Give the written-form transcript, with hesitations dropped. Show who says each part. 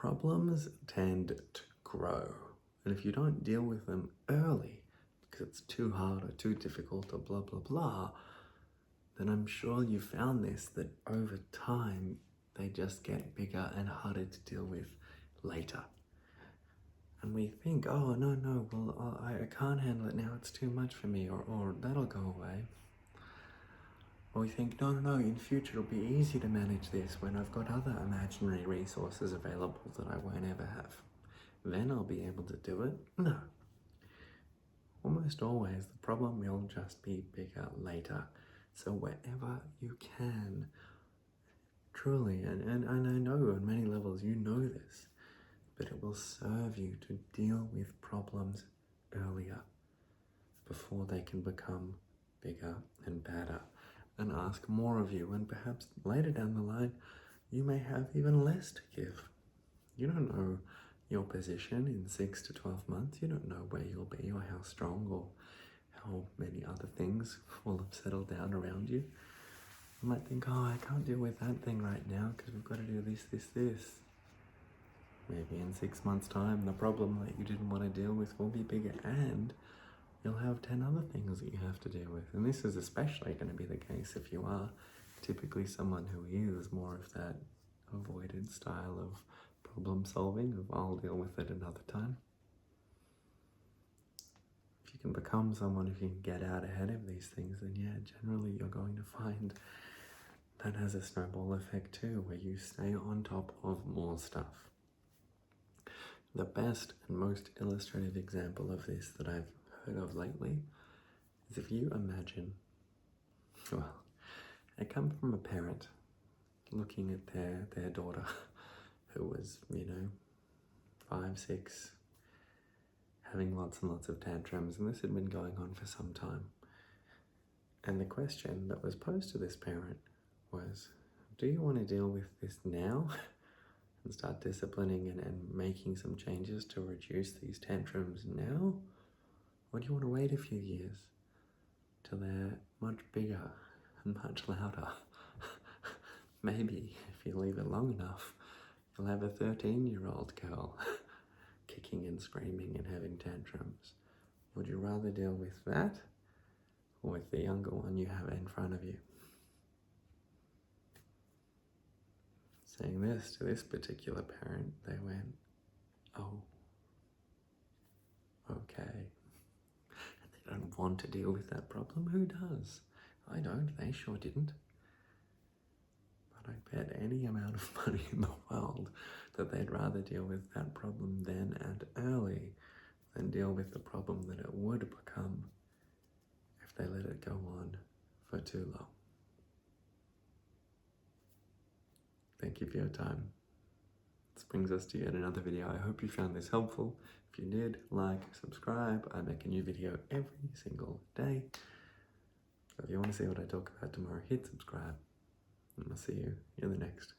Speaker 1: Problems tend to grow, and if you don't deal with them early because it's too hard or too difficult or blah blah blah, then I'm sure you found this, that over time they just get bigger and harder to deal with later. And we think, oh no, well I can't handle it now, it's too much for me, or that'll go away. Or we think, no, in future it'll be easy to manage this when I've got other imaginary resources available that I won't ever have. Then I'll be able to do it. No. Almost always the problem will just be bigger later. So wherever you can, truly, and I know on many levels you know this, but it will serve you to deal with problems earlier before they can become bigger and badder and ask more of you, and perhaps later down the line you may have even less to give. You don't know your position in 6 to 12 months. You don't know where you'll be or how strong or how many other things will have settled down around you. You might think, oh, I can't deal with that thing right now because we've got to do this. Maybe in 6 months' time, the problem that you didn't want to deal with will be bigger, and you'll have 10 other things that you have to deal with. And this is especially going to be the case if you are typically someone who is more of that avoided style of problem solving, of I'll deal with it another time. If you can become someone who can get out ahead of these things, then yeah, generally you're going to find that has a snowball effect too, where you stay on top of more stuff. The best and most illustrative example of this that I've heard of lately is if you imagine, well, I come from a parent looking at their daughter who was, 5, 6, having lots and lots of tantrums, and this had been going on for some time. And the question that was posed to this parent was, do you want to deal with this now and start disciplining and making some changes to reduce these tantrums now? Or do you want to wait a few years till they're much bigger and much louder? Maybe if you leave it long enough, you'll have a 13-year-old girl kicking and screaming and having tantrums. Would you rather deal with that or with the younger one you have in front of you? Saying this to this particular parent, they went, oh, okay. And they don't want to deal with that problem. Who does? I don't. They sure didn't. But I bet any amount of money in the world that they'd rather deal with that problem then and early than deal with the problem that it would become if they let it go on for too long. Thank you for your time. This brings us to yet another video. I hope you found this helpful. If you did, like, subscribe. I make a new video every single day. So if you want to see what I talk about tomorrow, hit subscribe. And I'll see you in the next.